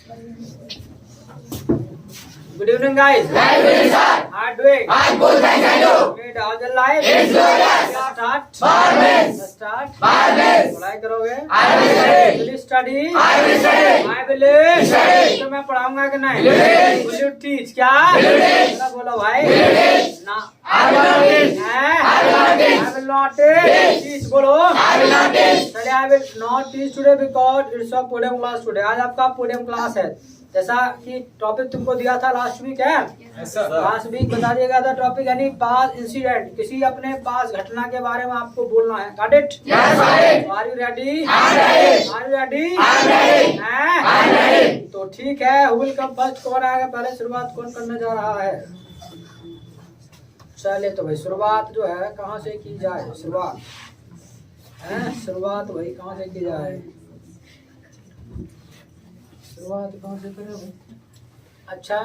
Good evening, guys. Good evening, sir. How are you doing? I'm good, thank you. Made all the life. It's glorious. Start. Marvelous. Start. Marvelous. पढ़ाई करोगे? I will study. Will you study? I will study. I will Study. तो मैं पढ़ाऊंगा कि नहीं? Will teach. Will you teach? क्या? Will teach. बोला बोलो भाई. Will teach. ना. I will not teach. हैं? I will not teach. I will not teach. Teach बोलो. I will not teach. चलिए I will not teach today because it's a podium class today. आज आपका podium class है. जैसा कि topic तुमको दिया था लास्ट वीक है. लास्ट वीक बता दिया गया था टॉपिक यानी पास इंसिडेंट, किसी अपने पास घटना के बारे में आपको बोलना है. Got it? Yes, got it. Are you ready? I'm ready. Are you ready? I'm ready. हैं? I'm ready. तो ठीक है. Who will come first? कौन आएगा पहले? शुरुआत कौन करने जा रहा है? चलिए तो भाई शुरुआत जो है कहाँ से की जाए? शुरुआत शुरुआत भाई कहाँ से की जाए? शुरुआत कहाँ से करें भाई? अच्छा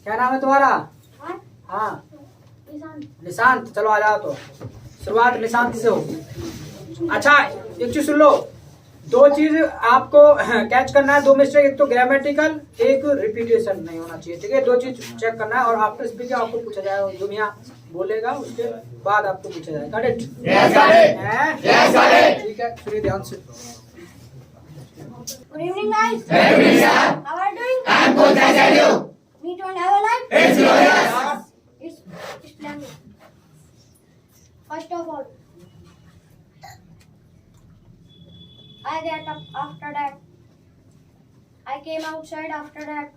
क्या नाम है तुम्हारा? हाँ निशांत. चलो आ जाओ. तो शुरुआत निशांत से हो. अच्छा एक चीज सुन लो. दो चीज आपको कैच करना है. दो मिस्टेक, एक तो ग्रामेटिकल, एक रिपीटेशन नहीं होना चाहिए. ठीक है, दो चीज चेक करना है. और आफ्टर स्पीकिंग आपको पूछा जाएगा, जो भी यहाँ बोलेगा उसके बाद आपको पूछा जाएगा. Got it? Yes, got it. Yes, got it. ठीक है, सुनिए ध्यान से. Good evening, guys. Good evening, sir. How are you doing? I'm good, thank you. Me don't have a life. It's glorious. It's splendid. First of all, I get up after that. I came outside after that.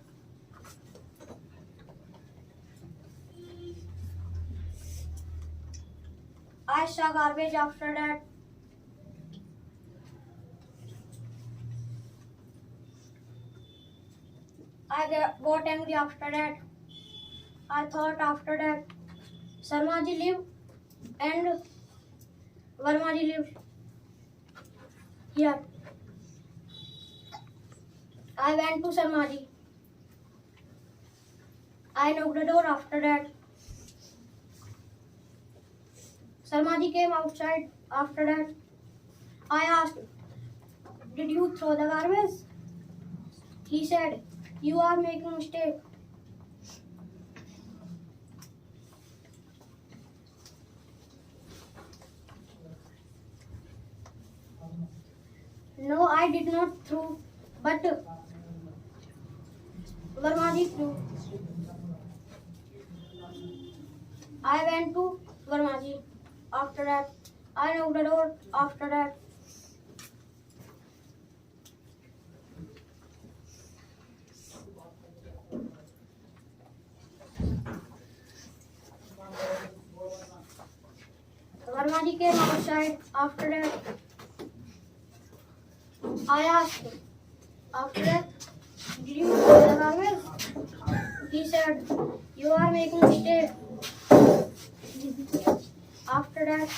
I saw garbage after that. Got angry after that. I thought after that Sarmaji lived and Varmaji lived here. I went to Sarmaji. I knocked the door after that. Sarmaji came outside after that. I asked, "Did you throw the garbage?" He said, "You are making a mistake." No, I did not throw, but Varmaji threw. I went to Varmaji. After that, I knocked the door. After that, Varmaji came outside. After that, I asked, after that, "Did you throw the garbage?" He said, "You are making a mistake." After that,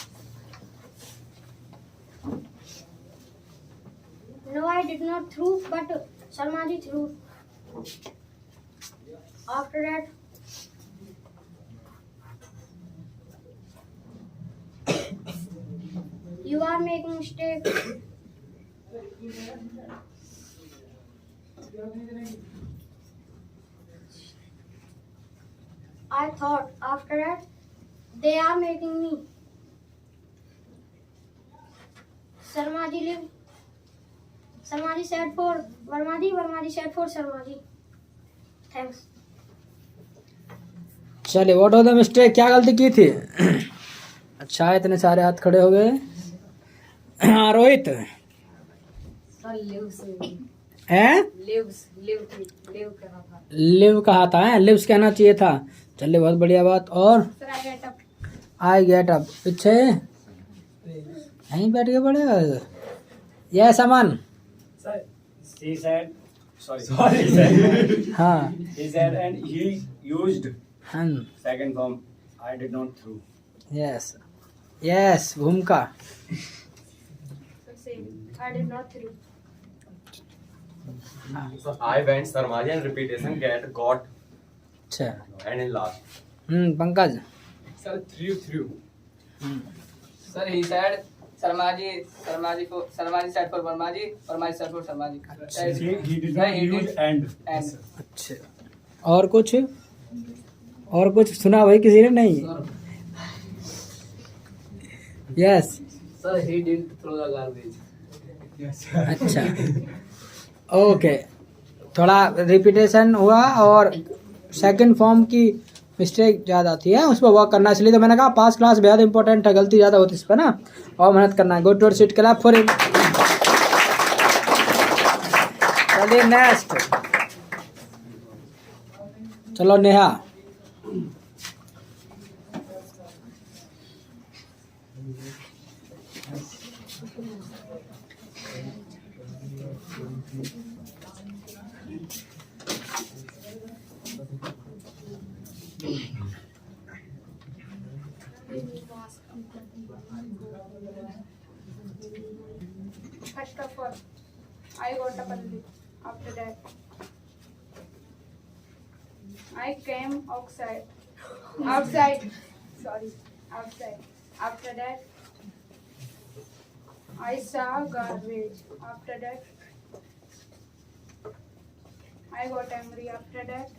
no, I did not throw, but Sarmaji threw. After that, "You are making a mistake." I thought after that, they are making me. Sarmaji lived. Sarmaji said for Varmaji, Varmaji said for Sarmaji. Thanks. चलिए what was the mistake? क्या गलती की थी? अच्छा इतने सारे हाथ खड़े हो गए. हाँ रोहित हैं? लिव कहा था है? लिव्स कहना चाहिए था. चलिए बहुत बढ़िया बात. और आई गेट अप पीछे यहीं बैठ के पड़े. यह सामान He said, sorry. He said, हाँ he said, and he used हम second form. I did not throw. Yes yes भूमिका. I did not throw. I went Sarmaji and repetition got अच्छा and in last. Pankaj. Sir, threw. Hmm, Sir, he said Sarmaji sat for Varmaji, Varmaji sat for Sarmaji. He did not use and. And अच्छा और कुछ सुना भाई किसी ने? नहीं. Yes. sir, he didn't throw the garbage. अच्छा ओके, थोड़ा रिपीटेशन हुआ और सेकंड फॉर्म की मिस्टेक ज़्यादा आती है, उस पर वर्क करना, इसलिए तो मैंने कहा पास क्लास बेहद इंपॉर्टेंट है, गलती ज़्यादा होती है इस पर ना, और मेहनत करना है. Good to seat clap for it. चलिए नेक्स्ट, चलो Neha. First of all, I got a balloon. After that, I came outside. Sorry, outside. After that, I saw garbage. After that, I got angry. After that,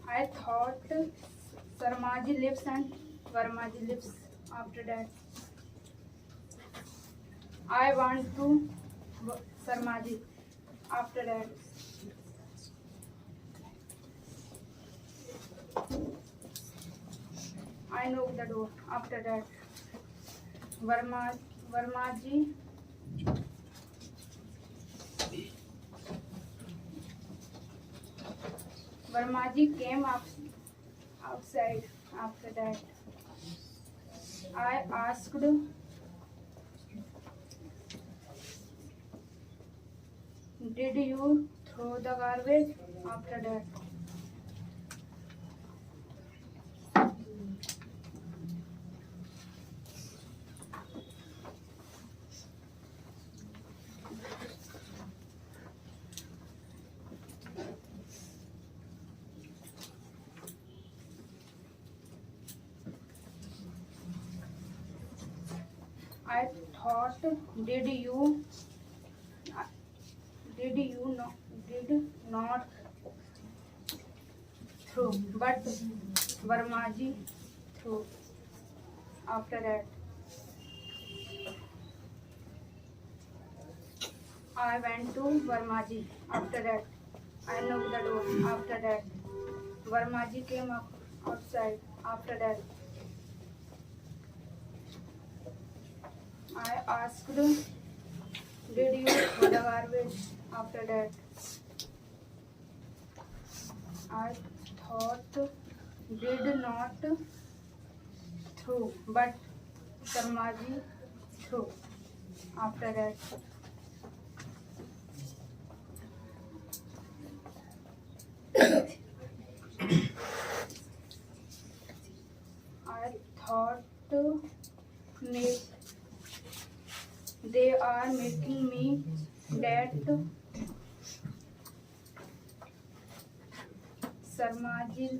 I thought Sarmaji lives and Varmaji lives. After that, I want to Sarmaji. After that, I knocked the door. After that, Varmaji came outside. After that, I asked, did you throw the garbage? After that, I thought, did not throw, but Varmaji threw. After that, I went to Varmaji. After that, I knocked the door. After that, Varmaji came outside. After that, I asked, did you throw the garbage? After that, I thought, did not throw, but Sarmaji threw. After that, I thought, they are making me that Sarmaji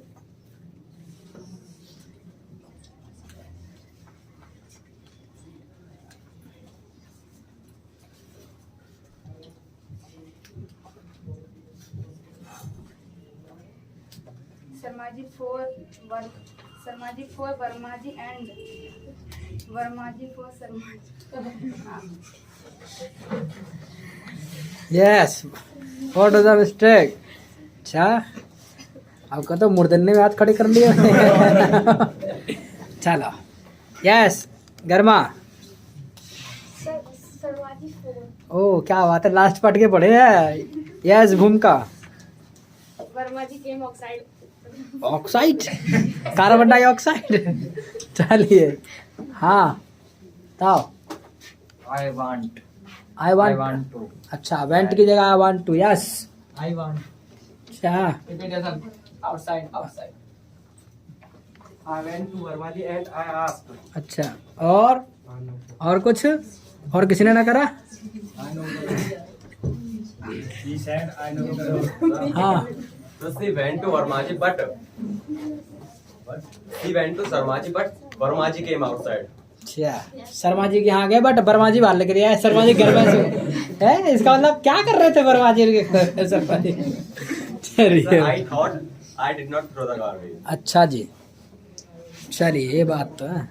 for Varmaji and Varmaji for Sarmaji. Yes, what is the mistake? अच्छा, आपका तो मुर्दन्ने में हाथ खड़े कर लिए. चलो yes, गर्मा. Sarmaji for ओ क्या बात है, लास्ट पढ़ के पढ़े हैं. यस, भूमिका. Varmaji came outside. Oxide, carbon dioxide. चलिए हाँ, बताओ. I want to. अच्छा, वेंट की जगह I want to. Yes, I want. अच्छा, Repetition. Outside. I went to Varmaji and I asked. अच्छा, और कुछ, और किसी ने ना करा. I know the door. He said, I know the door. हाँ, So she went to Varmaji, but He went to Sarmaji, but Varmaji came outside. अच्छा शर्मा जी के यहाँ गए बट वर्मा जी बाहर लग रही है। शर्मा जी घर में से है, इसका मतलब क्या कर रहे थे वर्मा जी के शर्मा जी? Sir, चलिए I thought I did not throw the garbage. अच्छा जी, चलिए ये बात तो है।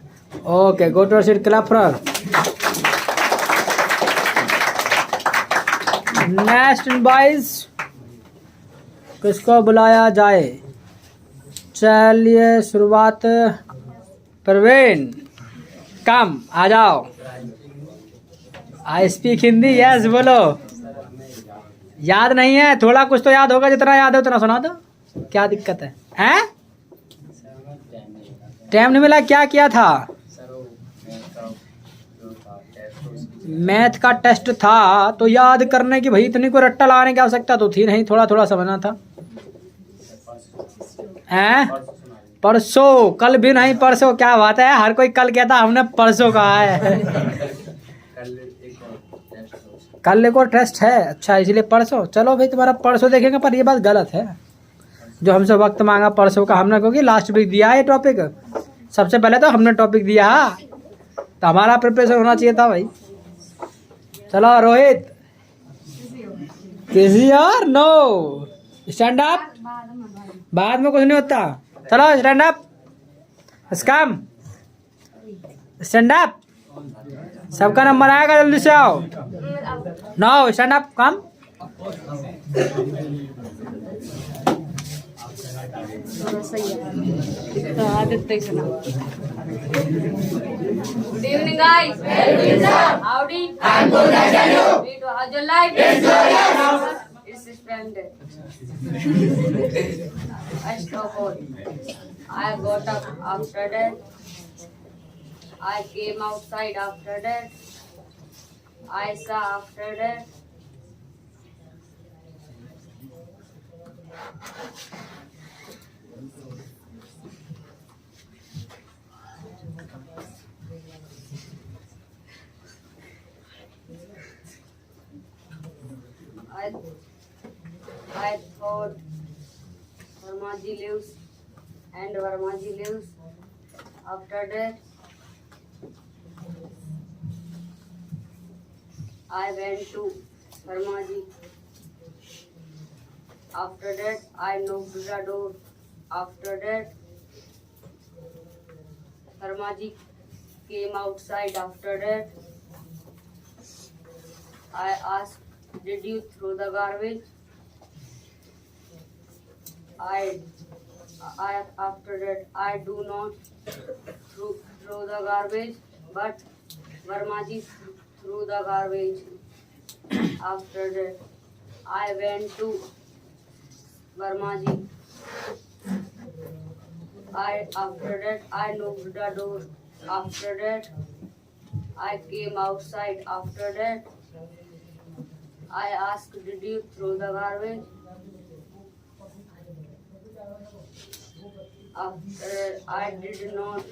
Okay, go to seat, clap for next boys. किसको बुलाया जाए? चलिए शुरुआत, प्रवीण कम आ जाओ। आई स्पीक हिंदी, यस बोलो। याद नहीं है? थोड़ा कुछ तो याद होगा, जितना याद है उतना सुना दो। क्या दिक्कत है? हैं? टाइम नहीं मिला? क्या किया था? मैथ का टेस्ट था तो याद करने की भाई इतनी को रट्टा लगाने की आवश्यकता तो थी नहीं, थोड़ा थोड़ा समझना था। हैं? परसों, कल भी नहीं परसों, क्या बात है? हर कोई कल कहता, हमने परसों कहा है। कल एक और टेस्ट है, अच्छा इसलिए परसों। चलो भाई तुम्हारा परसों देखेंगे, पर ये बात गलत है जो हमसे वक्त मांगा परसों का हमने, क्योंकि लास्ट वीक दिया है ये टॉपिक। सबसे पहले तो हमने टॉपिक दिया, तो हमारा प्रिपरेशन होना चाहिए था भाई। चलो रोहित, किसी और नो स्टैंड अप, बाद में कुछ नहीं होता। चलो स्टैंड अप, कम स्टैंड अप, सबका नंबर आएगा, जल्दी से आओ। Know stand up, come. Good evening, guys. Howdy. I'm good, I tell you. How's your life? It's glorious. It's splendid. First of all, I got up after that. I came outside after that. I saw after that. I thought Varmaji lives and Varmaji lives. After that, I went to Varmaji. After that, I knocked the door. After that, Varmaji came outside. After that, I asked, did you throw the garbage? After that, I do not throw the garbage, but Varmaji threw the garbage. After that, I went to Varmaji. After that, I knocked the door. After that, I came outside. After that, I asked, did you throw the garbage? After I did not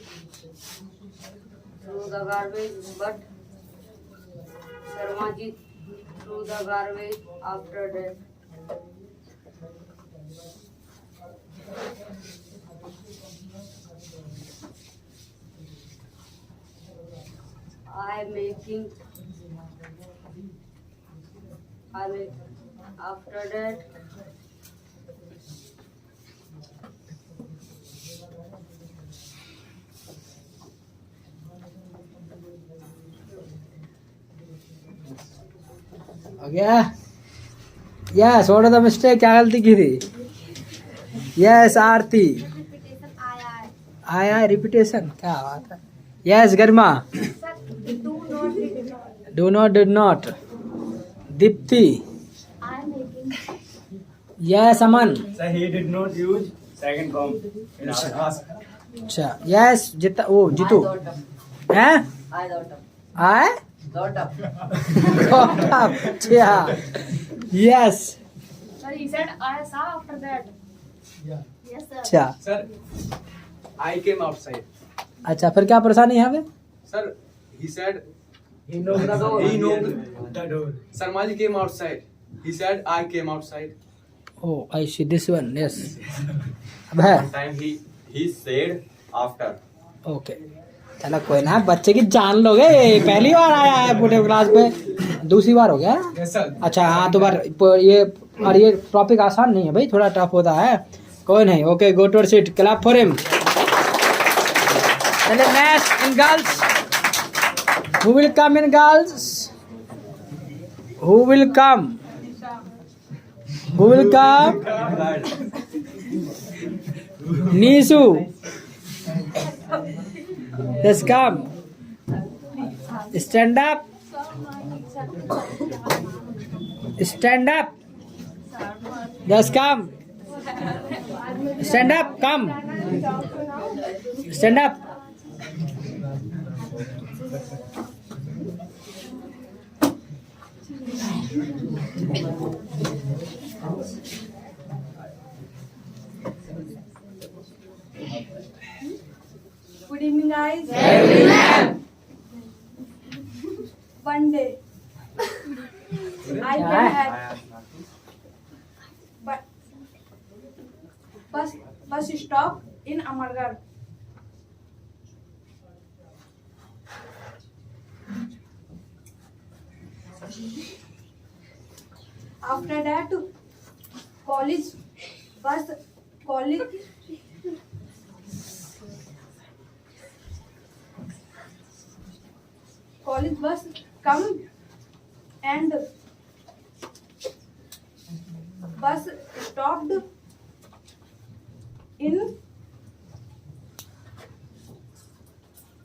throw the garbage, but Sarmaji threw the garbage. After that, after that, हो गया? Yes, what the mistake, क्या गलती की थी? Yes आरती, आया repetition, क्या बात है। Yes Garima, do not, did not. Deepti, yes Aman, Sir, he did not use second form in our class. अच्छा यस जिता, वो जीतू हैं, आए अच्छा yes, sir, he said I saw after that. Yes, sir. अच्छा Sir, I came outside. अच्छा, फिर क्या परेशानी है हमें? Sir, he said He knocked the door. he knocked the door. Sarmaji came outside. He said I came outside. Oh I see this one, yes. अब है One time he He said after. Okay चलो कोई ना, बच्चे की जान लोगे, पहली बार आया है बूढ़े क्लास पे, दूसरी बार हो गया। Yes, sir. अच्छा हाँ, तो बार ये, और ये टॉपिक आसान नहीं है भाई, थोड़ा टफ होता है। कोई नहीं, okay go to seat, clap for him. चलिए next in girls, who will come in girls, who will come, who will come, Nishu, let's come, stand up, stand up, just come, stand up, come, stand up. Good evening, guys. Good evening, ma'am. One day, I came at bus stop in Amargarh. After that, college bus come and bus stopped in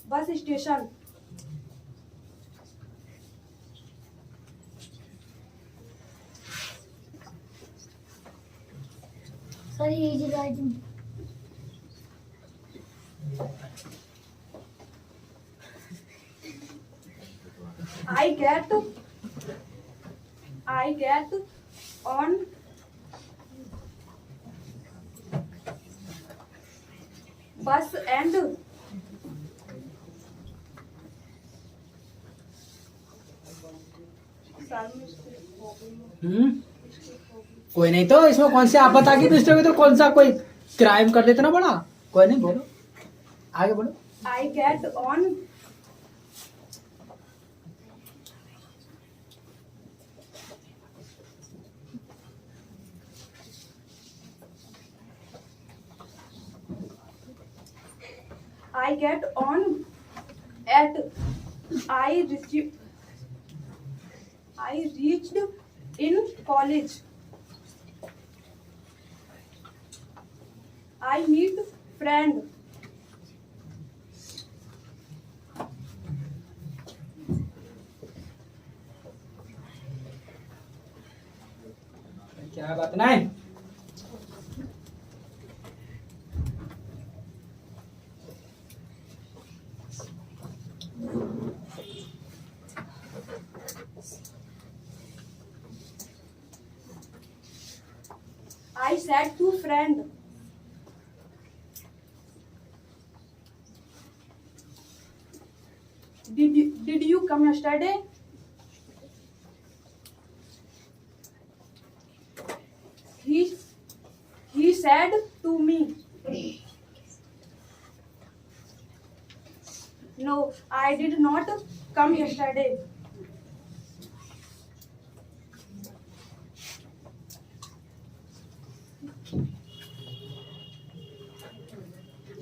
bus station. Sorry, easy writing. I get on bus and कोई नहीं, तो इसमें कौन सी आफत आ गई दूसरे को, तो कौन सा कोई क्राइम कर देते ना बड़ा। कोई नहीं, बोलो आगे बोलो। I get on at I reached in college. I meet friend. क्या बात नहीं, I said to friend, did you come yesterday? He said to me, no, I did not come yesterday.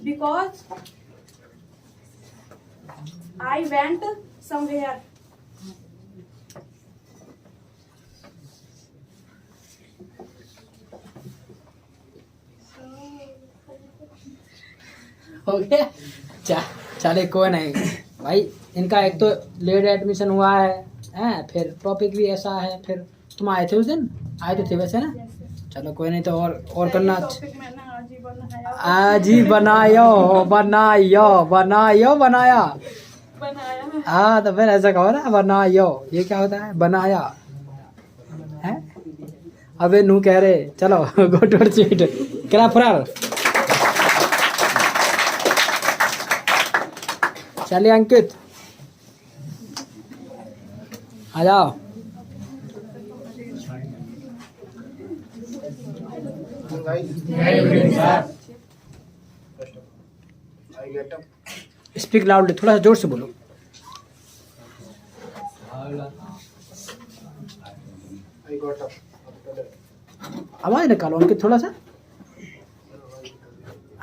Because I went somewhere. हो गया। चले कोई नहीं भाई, इनका एक तो लेट एडमिशन हुआ है, फिर टॉपिक भी ऐसा है, फिर तुम आए थे उस दिन, आए तो थे वैसे ना। चलो कोई नहीं, तो और करना। टॉपिक मैंने आज ही बनाया हाँ, तो फिर ऐसा कहो ना, बनायो। ये क्या होता है, बनाया है। अबे नू कह रहे, चलो गो टू सीट, क्या फरार। चलिए अंकित आ जाओ। Good evening, sir. Speak loudly, थोड़ा सा जोर से बोलो। I got up after that. आवाज निकालो उनकी, थोड़ा सा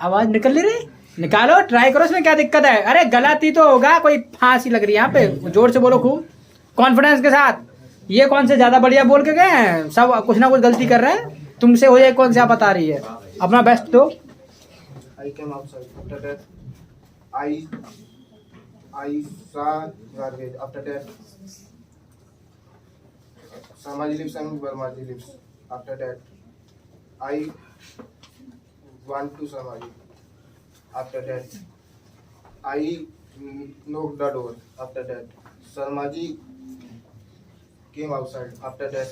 आवाज निकल नहीं रही, निकालो, ट्राई करो, इसमें क्या दिक्कत है? अरे गलती तो होगा, कोई फांसी लग रही है यहाँ पे। जोर से बोलो, खूब कॉन्फिडेंस के साथ। ये कौन से ज्यादा बढ़िया बोल के गए हैं? सब कुछ ना कुछ गलती कर रहे हैं। तुमसे हो जाए कौन से आप बता रही है, अपना बेस्ट दो। I came outside. After that, I saw garbage. After that, Samaji lives and Varmaji lives. After that, I went to Samaji. After that, I knocked the door. After that, Samaji came outside. After that,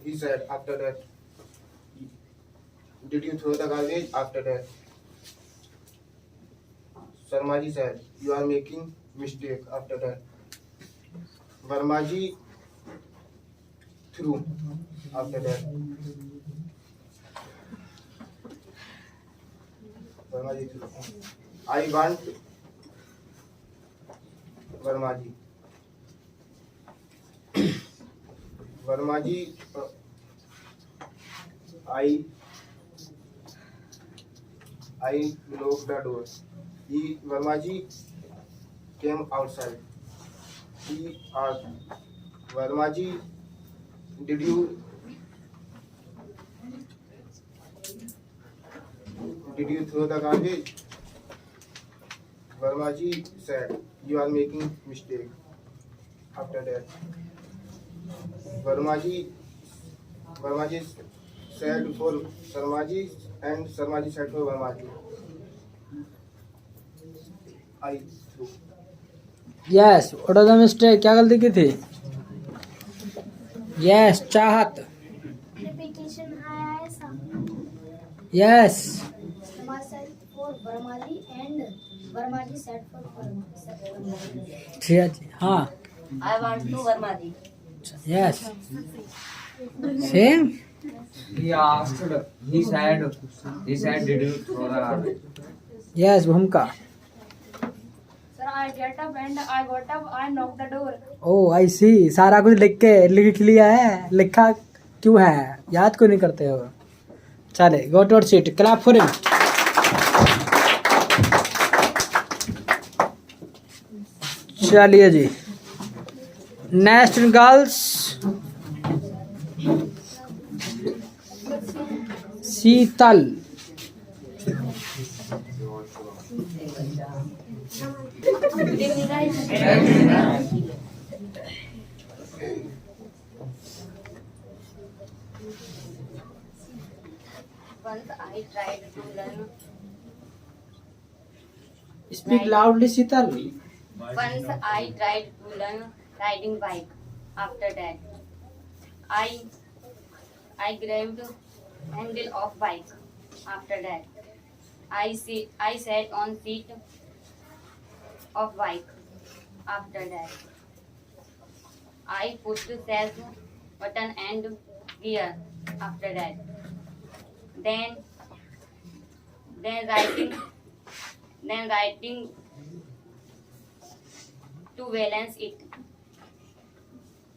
he said. After that, did you throw the garbage? After that, Sarmaji said, you are making mistake. After that, Varmaji threw. After that, Varmaji threw. I want Varmaji. Varmaji, I locked the door. Varmaji came outside. He asked, Varmaji, did you throw the garbage? Varmaji said, you are making mistake. After that, Varmaji said for Sarmaji and Sarmaji said for Varmaji. I threw. Yes, what was the mistake? क्या गलती की थी? Yes, चाहत। Repetition आया है सब। Yes, Sarmaji said for Varmaji and Varmaji said for Varmaji. ठीक है जी, हाँ, I want to Varmaji. Yes, same. He asked, he said, did you throw the garbage? Yes, भूमिका। Sir, I get up and I got up. I knocked the door. O I सी, सारा कुछ लिख लिया है, लिखा क्यों है, याद क्यों नहीं करते हो? चले, go to seat, clap for him. चलिए जी, next girls, Sheetal. Once I tried to learn. Speak loudly Sheetal. Once I tried to learn riding bike. After that, I grabbed handle of bike. After that, I sat on seat of bike. After that, I pushed self button and gear. After that, then writing to balance it.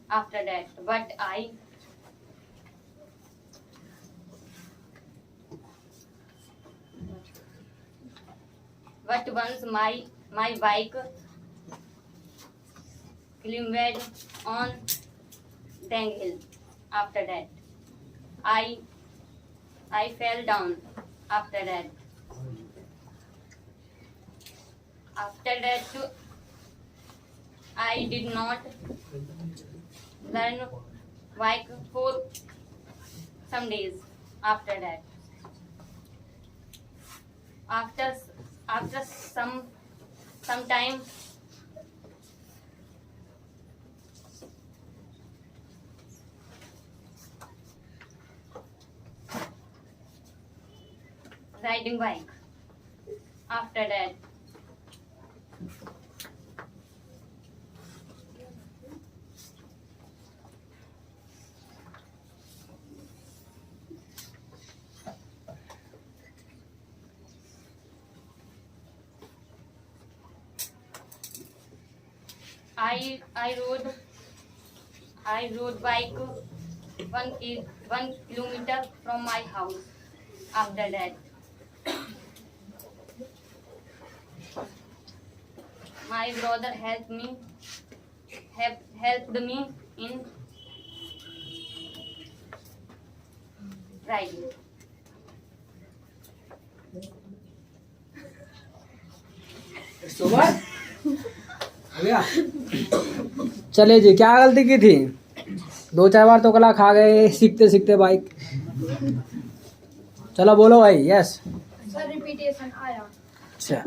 After that, but once my bike climbed on downhill. After that, I fell down. After that, I did not learn bike for some days. After that, after some time, riding bike. After that, I rode bike 1 kilometer from my house. After that, my brother helped me in riding. सुबह हो गया। चले जी, क्या गलती की थी? 2-4 बार तो कला खा गए सीखते सीखते बाइक। चलो बोलो भाई। यस सर रिपीटेशन आया। अच्छा,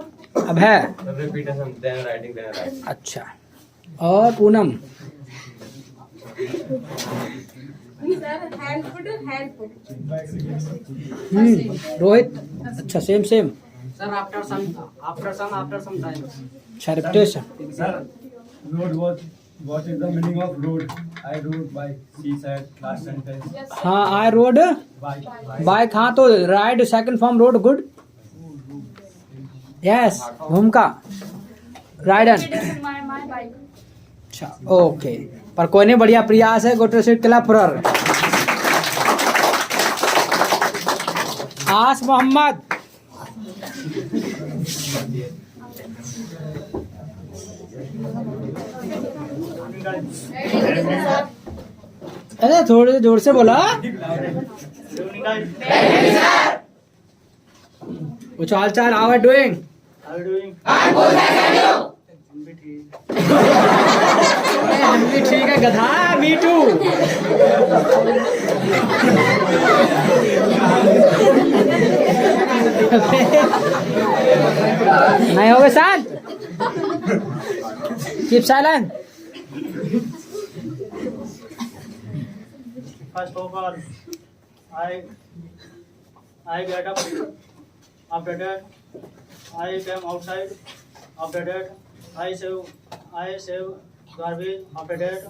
अब है। Repetition, then writing, then writing. अच्छा, और पूनम? Sir help Rohit? अच्छा, same same. Sir, after some time. अच्छा, repetition. Sir, road what is the meaning of road? I rode by seaside, last sentence. हाँ, आई road Bike. Bike. हाँ, तो ride second form road. Good. Yes, Bhumika? Ridden. My bike. अच्छा, okay. पर कोई नहीं, बढ़िया प्रयास है। गोटर सीट क्लब फॉर आस मोहम्मद। अरे थोड़े जोर से बोला। कुछ हाल चाल? How are doing? I'm good, thank you. हम भी ठीक है गधा। Me too. नहीं होगे शांत? Keep silent. First of all, I get up. After that, I came outside. After that, I save garbage. After that,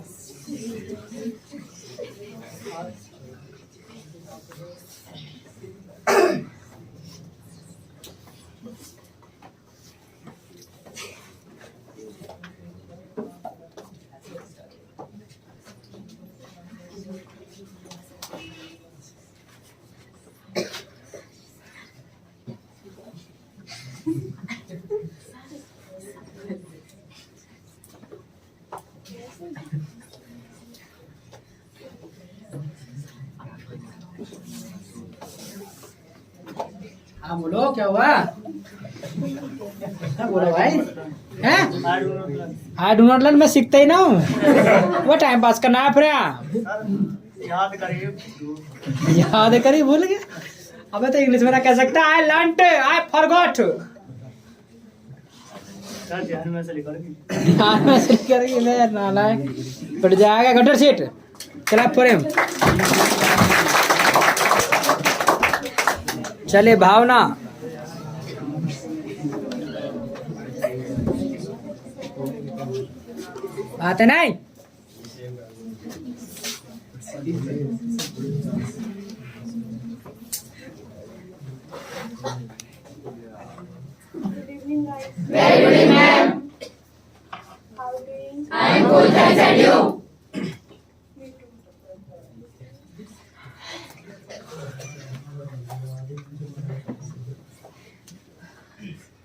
हाँ बोलो, क्या हुआ? हाँ बोलो भाई। हैं? I do not learn. I do not learn. मैं सीखता ही ना हूँ। वो टाइम पास करना है फिर। याद करिए। याद करी भूल गया। अबे तो इंग्लिश में ना कह सकता। I learned, I forgot. Sir ध्यान में से लिखोगे। ध्यान में से करेंगे ना यार, नालायक। पड़ जाएगा gutter seat. Clap for him. चले भावना। बात है नहीं? Good evening, guys. Very good evening, ma'am. How are you doing? I'm good, thanks, and you? Me too.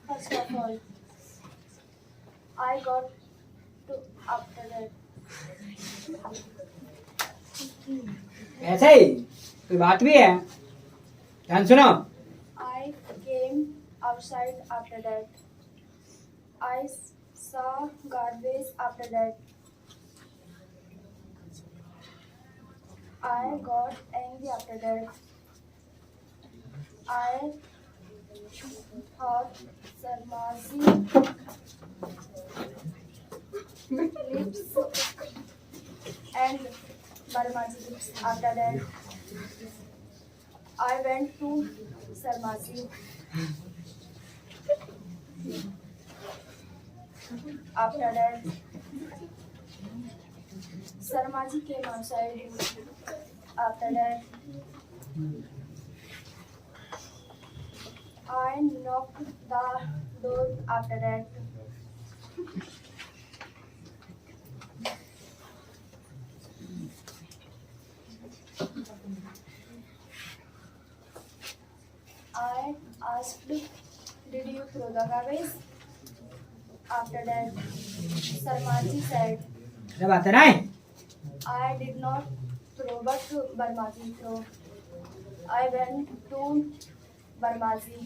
First of all, I got to after that. ऐसे ही कोई बात भी है? ध्यान सुनो। I came outside after that. I saw garbage after that. I got angry after that. I thought Sarmazi lips and Barmaji lips after that. I went to Sarmazi. After that, Sarmaji came outside. After that, I knocked the door. After that, the garbage. After that, Sarmaji said, क्या बात है नहीं? I did not throw, but Barmaji threw. I went to Barmaji.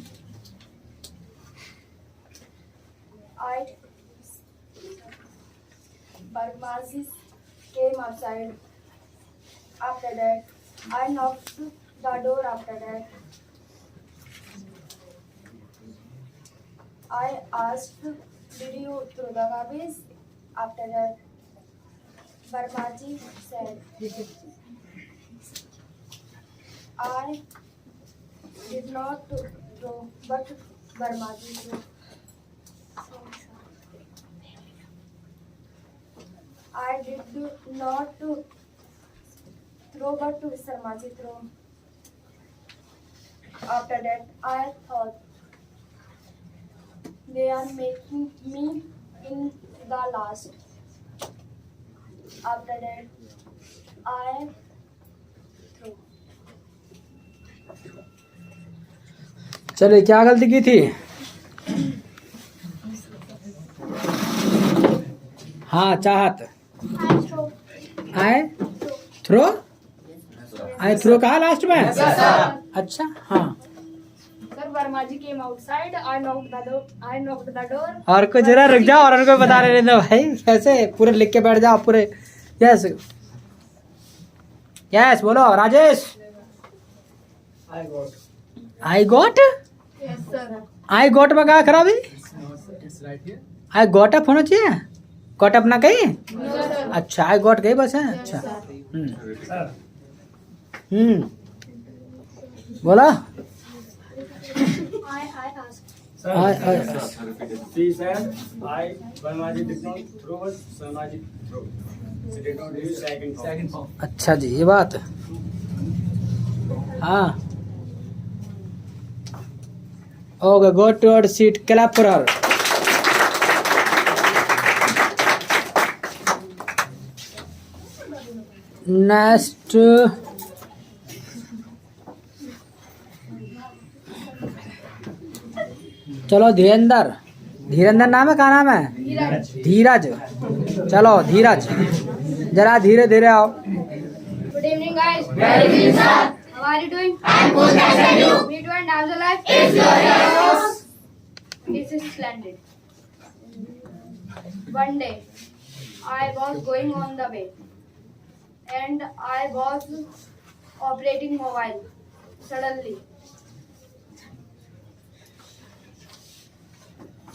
Barmaji came outside. After that, I knocked the door. After that, I asked, did you throw the garbage? After that, Barmaji said, I did not throw, but Barmaji threw. I did not throw, but Sarmaji threw. After that, I thought, they are making me in the last. After that, I threw. चलो क्या गलती की थी? हाँ चाहत throw I throw कहा last में? अच्छा हाँ Sir, Barmaji came outside. I knocked the door. और कुछ जरा रुक जाओ और उनको बता रहे थे भाई कैसे पूरे लिख के बैठ जाओ पूरे। यस यस बोलो Rajesh. I got Yes, sir. I got में क्या खराबी? आई गॉट अप होना चाहिए। गॉट अप ना कही? अच्छा आई गॉट गई बस है। अच्छा बोला I asked. She said, Barmaji did not throw, but Sarmaji threw. She did not use second form. अच्छा जी ये बात हाँ okay go to your seat clap for her next चलो धीरेंद्र धीरेंद्र नाम है क्या नाम है धीरज चलो धीरज जरा धीरे धीरे आओ Good evening, guys. Good evening, sir. How are you doing? I'm good. Thanks, and you? Me too, and how's your life? It's glorious. This is splendid. One day, I was going on the way, and I was operating mobile. Suddenly,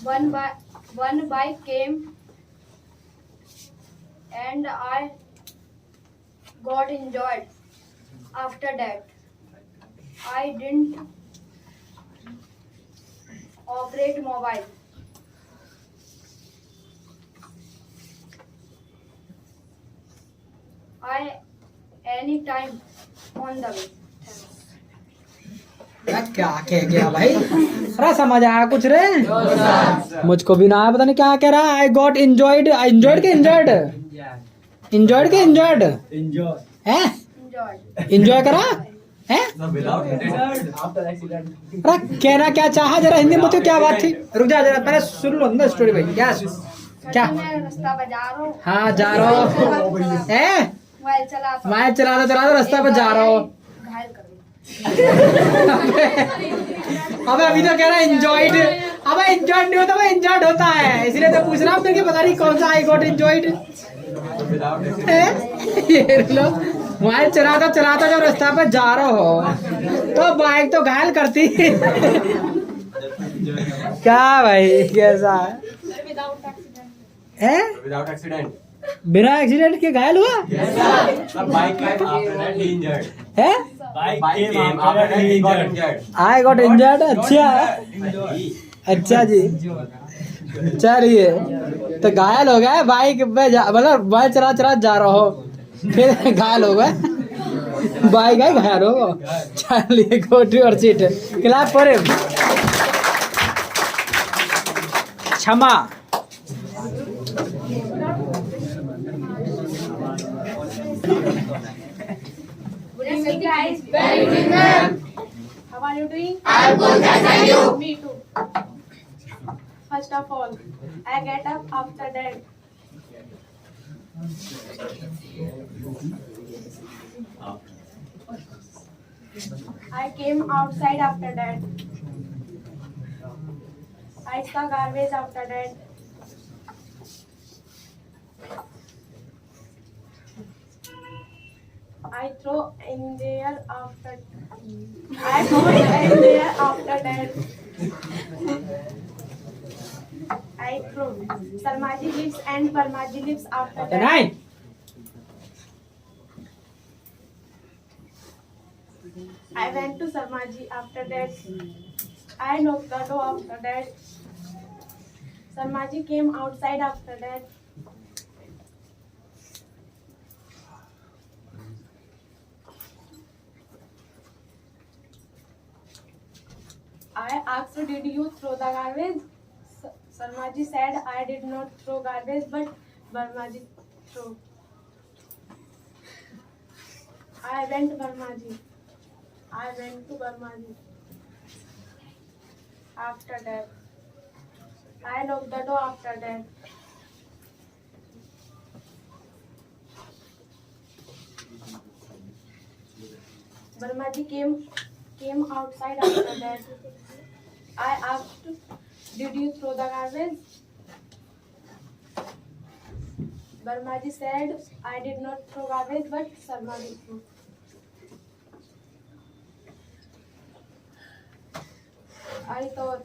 one bike came, and I got injured. After that, I didn't operate mobile. I anytime on the way. क्या कह गया भाई? अरे समझ आया कुछ रे? मुझको भी ना आया पता नहीं क्या कह रहा है। आई गॉट इंजॉयड इंजॉयड के इंजॉयड इंजॉयड के इंजॉयड Enjoy. हैं Enjoyed. इंजॉय करा हैं? अरे कहना क्या चाहा जरा हिंदी में तो क्या बात थी? रुक जा जरा पहले सुन लो ना स्टोरी भाई। क्या क्या? मैं रास्ता पर जा रहा हूँ। हाँ जा रहा हूँ हैं? मोबाइल चलाता मैं चलाता रास्ता पे जा रहा हूँ। घायल कर दिया। अबे अभी तो कह रहा है इंजॉयड। अबे इंजॉयड नहीं होता, इंजॉयड होता है इसलिए तो पूछ रहा हूँ मेरे को पता नहीं कौन सा आई गॉट इंजॉयड। ये लो मोबाइल चलाता जब रास्ता पे जा रहा हो तो बाइक तो घायल करती। क्या भाई कैसा है? Without accident. बिना एक्सीडेंट के घायल हुआ Yes, sir. The bike came after that he injured. है? Bike Bike came after that he got injured. I got injured. अच्छा अच्छा जी चलिए तो घायल हो गया बाइक पे मतलब बाइक चला जा रहा हो फिर घायल हो गए बाइक है घायल हो। चलिए go to your seat clap for him. Kshama Good evening, guys. Very good, ma'am. How are you doing? I'm good, thanks, and you? Me too. First of all, I get up after that. I came outside after that. I saw garbage after that. I throw in there after. I throw in there after that. I throw Sarmaji lives and Parmaji lives after that. नहीं I went to Sarmaji after that. I knocked the door after that. Sarmaji came outside after that. I asked, did you throw the garbage? Sarmaji said, I did not throw garbage, but Barmaji threw. I went to Barmaji. After that, I knocked the door after that. Barmaji came outside after that. I asked, did you throw the garbage? Barmaji said, I did not throw garbage, but Sarmaji threw. I thought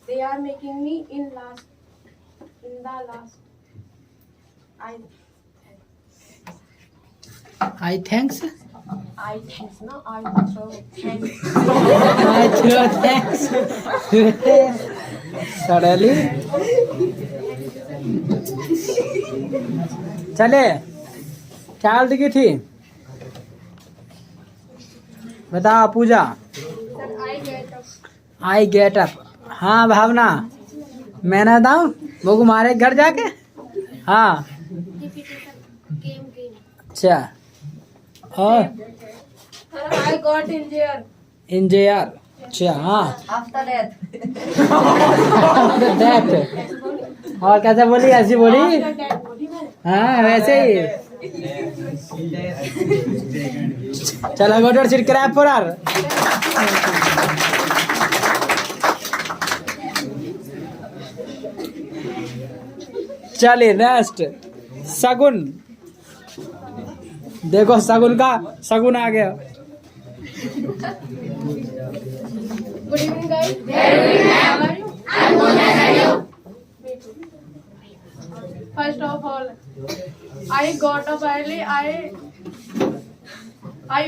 they are making me in the last. I thanks I think no, I throw. Thanks. I throw thanks suddenly चले क्या गलती की थी बता पूजा I get up हाँ भावना मैं ना दाऊ वो तुम्हारे घर जाके हाँ अच्छा और I got injured. इंजीनियर अच्छा हाँ After that. दैट और कैसे बोली ऐसी बोली After that, बोली मैं. हाँ वैसे ही चलो गोटर सिट क्रैप फॉर आर चलिए नेक्स्ट शगुन देखो शगुन आ गया Good evening, guys. Very good. How are you? I'm good. Thank you. Me too. First of all, I got up early. I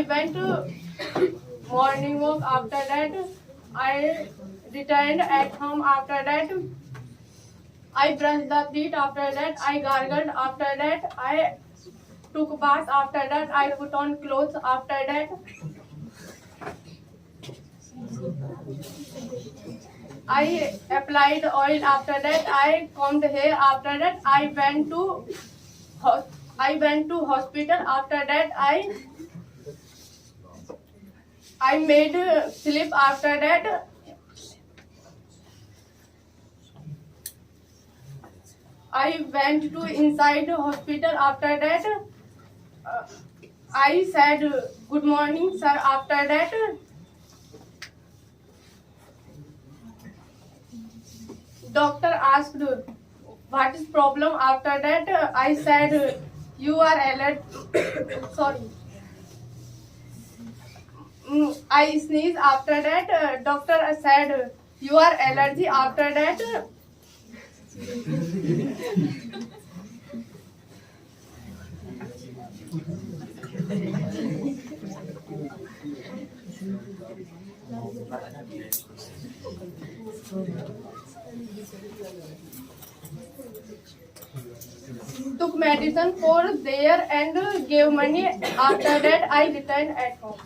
went to morning walk. After that, I returned at home. After that, I brushed the teeth. After that, I gargled. After that, I took bath. After that, I put on clothes. After that, I applied oil. After that, I combed hair. After that, I went to hospital. After that, I made slip. After that, I went to inside the hospital. After that, I said good morning, sir. After that, doctor asked what is problem. After that, I said you are allergic. Sorry. I sneezed. After that, doctor said you are allergic. After that, took medicine for there and gave money. After that, I returned at home.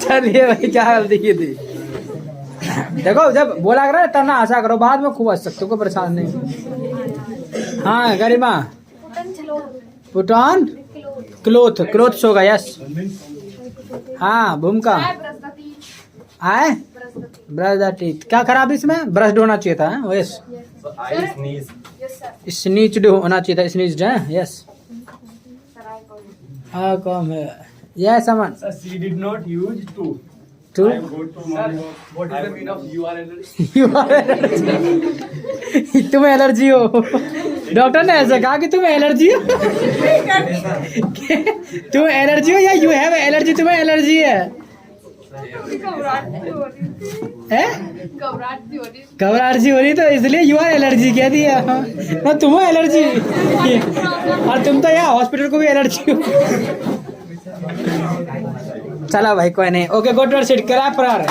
चलिए भाई क्या गलती की थी देखो जब बोला करो तब ना हंसा करो बाद में खूब हंस सकते हो कोई परेशान नहीं हाँ गरिमा पुट ऑन क्लोथ क्लोथ्स होगा यस हाँ भूमिका आए ब्रश द टीथ। क्या खराब इसमें? ब्रश होना चाहिए था। Yes, So I sneeze. Yes, sir. Sneezed होना चाहिए था। स्नीच्ड है। Yes, Sir, I come. हाँ कम है। Yes Aman. Sir, she did not use to. To I go to morning walk. What is the meaning of you are allergic? तुम्हें allergy हो। Doctor ने ऐसा कहा कि तुम्हें एलर्जी हो। तुम्हें एलर्जी हो या यू हैव एलर्जी? तुम्हें एलर्जी है? घबराहट सी हो रही तो इसलिए यू आर एलर्जी कह दिया। ना तुम्हें एलर्जी, और तुम तो यहाँ हॉस्पिटल को भी एलर्जी हो। चला भाई कोई नहीं। Okay, go to seat. करा फरार।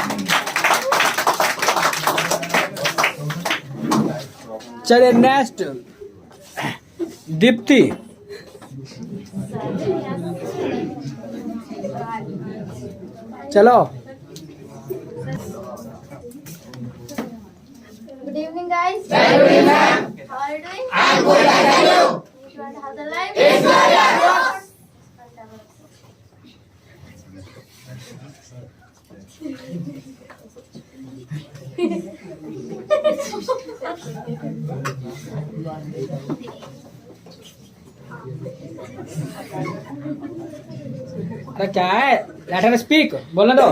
चलिए नेक्स्ट दीप्ति। चलो। Good evening, guys. Good evening, ma'am. How are you doing? I'm good. Thank you. You want to have the life? Yes, sir. Yes. अरे क्या है? Let her speak. बोलने दो।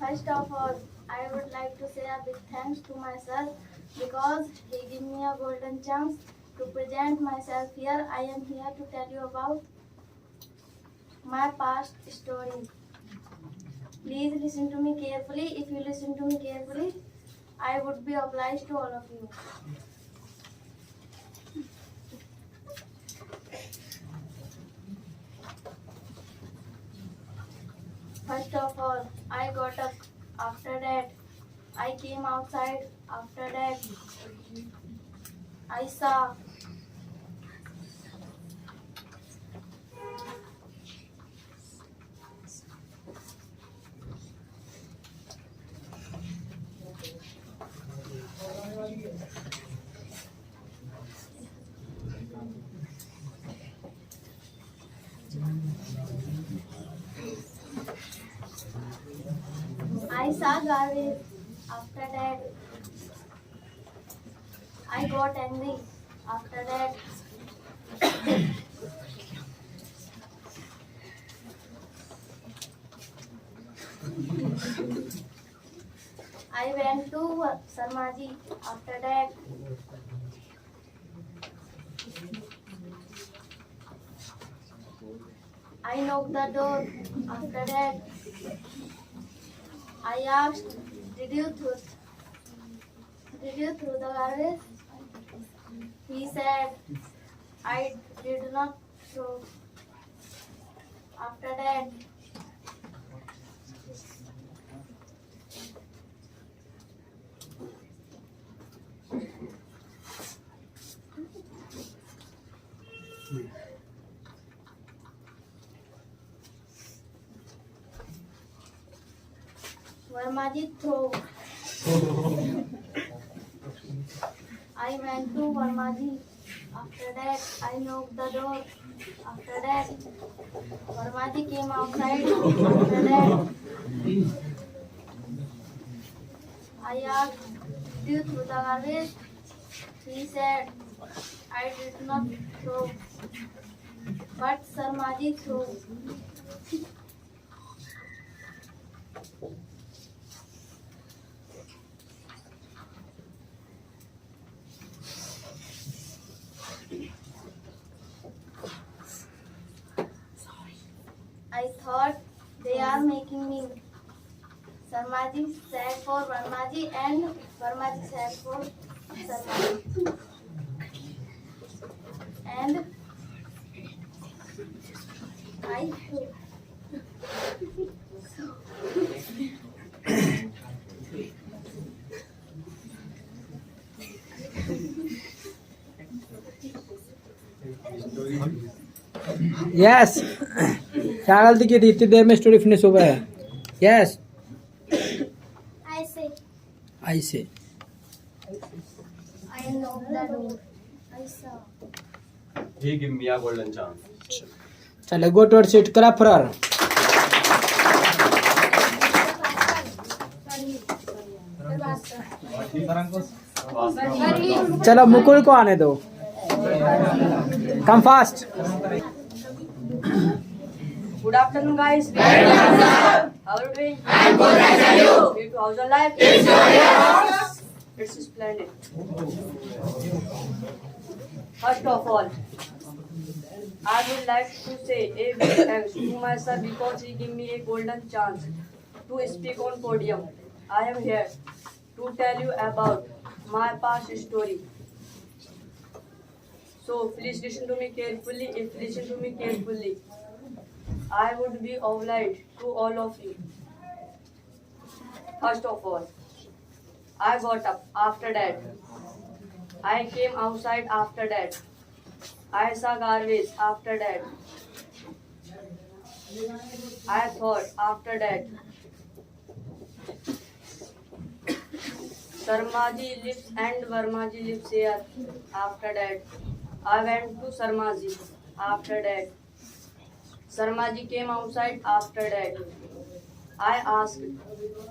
First of all, I would like to say a big thanks to my sir because he gave me a golden chance to present myself here. I am here to tell you about my past story. Please listen to me carefully. If you listen to me carefully, I would be obliged to all of you. First of all, I got up. After that, I came outside. After that, I saw garbage. After that, I got angry. After that, I went to Sarmaji. After that, I knocked the door. After that, I asked, did you throw the garbage? He said, I did not throw. After that, Varmaji throw. I went to Varmaji. After that, I knocked the door. After that, Varmaji came outside. After that, I asked, did you throw the garbage? He said, I did not throw, but Sarmaji threw. I thought they are making me. Sarmaji sat for Varmaji and Varmaji sat for Sarmaji. And I yes क्या गलती की थी? इतनी देर में story finish हो गया है। Yes I से I knocked the door. I saw. He give me a golden chance. चले गो टू सीट करा फरार। चलो मुकुल को आने दो. Come fast. Good afternoon, guys. How are you doing? I'm good, thank you. How's your life? It's good. It's splendid. First of all, I would like to say a big thanks to my sir because he gave me a golden chance to speak on podium. I am here to tell you about my past story. So please listen to me carefully. If you listen to me carefully, I would be obliged to all of you. First of all, I got up. After that, I came outside. After that, I saw garbage. After that, I thought. After that, Sarmaji lives and Varmaji lives here. After that, I went to Sarmaji. After that, Sarmaji came outside. After that, I asked.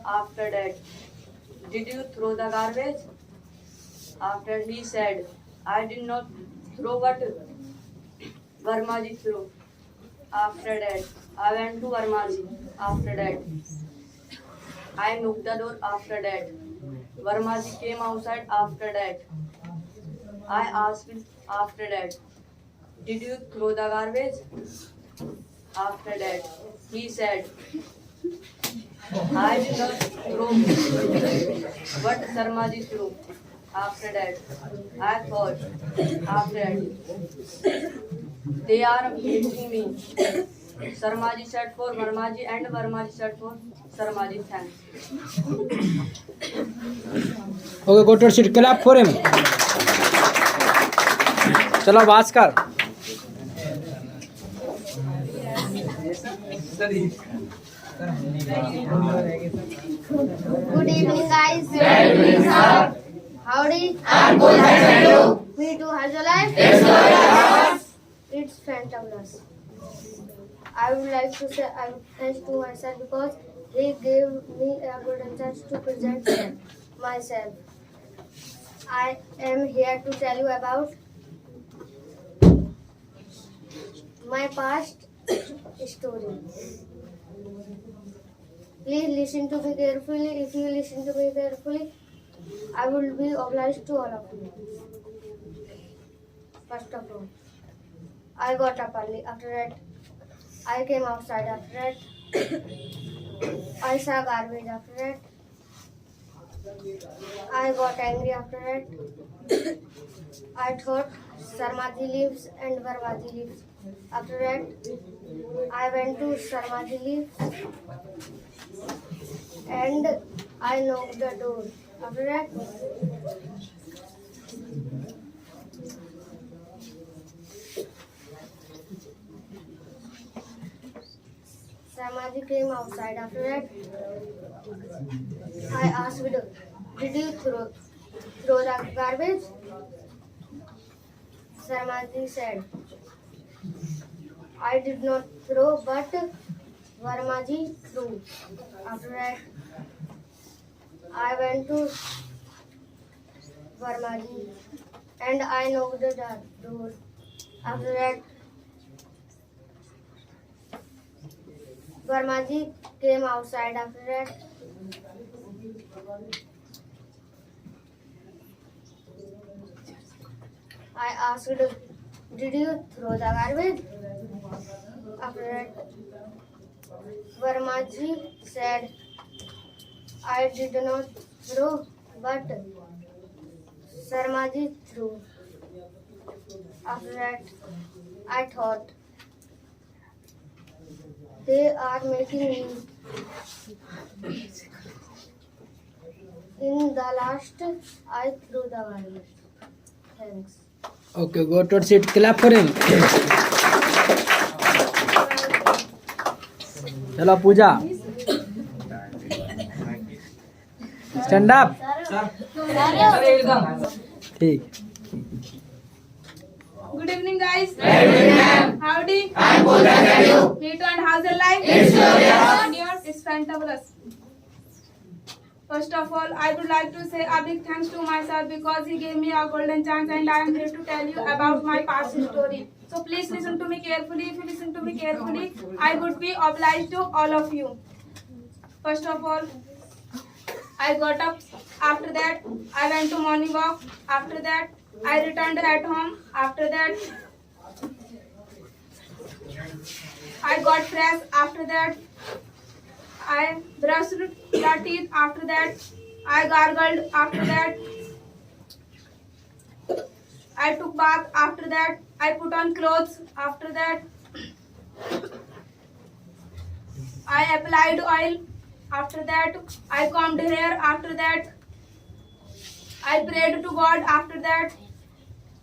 After that, did you throw the garbage? After he said, I did not throw what Varmaji threw. After that, I went to Varmaji. After that, I knocked the door. After that, Varmaji came outside. After that, I asked. After that, did you throw the garbage? After that, he said, I did not throw what Sarmaji threw. After that, I thought. After that, they are hating me. Sarmaji said for Varmaji and Varmaji said for Sarmaji. Thanks. Okay, go to your seat. Clap for him. चलो Bhaskar. Good evening, guys. Good evening, sir. Howdy. I'm good, thank you. Me too. How's your life? It's good. It's fantabulous. I would like to say I would thanks to myself because he gave me a golden chance to present myself. I am here to tell you about my past story. Please listen to me carefully. If you listen to me carefully, I will be obliged to all of you. First of all, I got up early. After that, I came outside. After that, I saw garbage. After that, I got angry. After that, I thought Sarmaji lives and Varmaji lives. After that, I went to Sarmaji lives and I knocked the door. After that, Sarmaji came outside. After that, I asked, did you throw the garbage? Sarmaji said, I did not throw, but Varmaji threw. After that, I went to Varmaji and I knocked the door. After that, Varmaji came outside. After that, I asked, did you throw the garbage? After that, Varmaji said, I did not throw, but Sarmaji threw. After that, I thought, they are making me. In the last, I threw the garbage. Thanks. Okay, go to your seat. Clap for him. चलो पूजा. Stand up. ठीक. Good evening, guys. Good evening. Howdy. I'm good, thank you. Me too, and how's your life? It's glorious. And yours? It's fantabulous. First of all, I would like to say a big thanks to my sir because he gave me a golden chance and I am here to tell you about my past story. So please listen to me carefully. If you listen to me carefully, I would be obliged to all of you. First of all, I got up. After that, I went to morning walk. After that, I returned at home. After that, I got fresh. After that, I brushed the teeth. After that, I gargled. After that, I took bath. After that, I put on clothes. After that, I applied oil. After that, I combed hair. After that, I prayed to God. After that,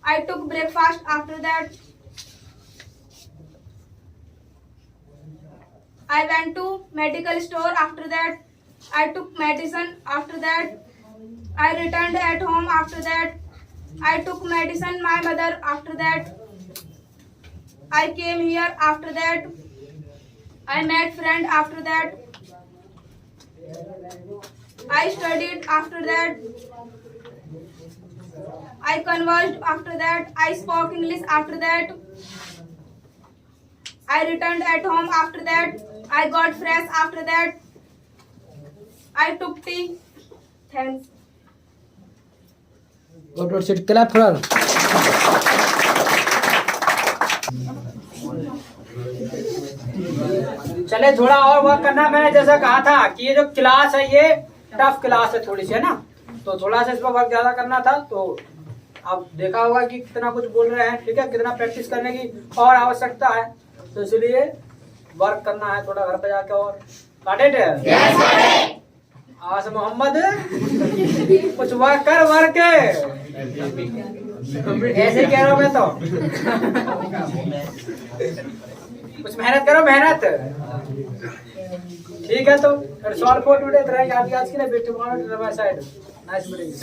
I took breakfast. After that, I went to medical store. After that, I took medicine. After that, I returned at home. After that, I took medicine my mother. After that, I came here. After that, I met friend. After that, I studied. After that, I conversed. After that, I spoke English. After that, I returned at home. After that, I got fresh. After that, I took tea. Thanks. Good, sit. Clap for her. चले थोड़ा और work करना। मैंने जैसा कहा था कि ये जो क्लास है ये टफ क्लास है थोड़ी सी, है ना, तो थोड़ा सा इस पर वर्क ज्यादा करना था। तो आप देखा होगा कि कितना कुछ बोल रहे हैं, ठीक है, कितना प्रैक्टिस करने की और आवश्यकता है, तो इसलिए वर्क करना है थोड़ा घर पे जाके। और काटेड आवाज मोहम्मद कुछ वर्क कर, वर्क ऐसे ही कह रहा हूँ मैं तो। कुछ मेहनत करो, मेहनत, ठीक है। तो सॉल्व फॉर टुडे आज की ना bit tomorrow to the side nice meeting.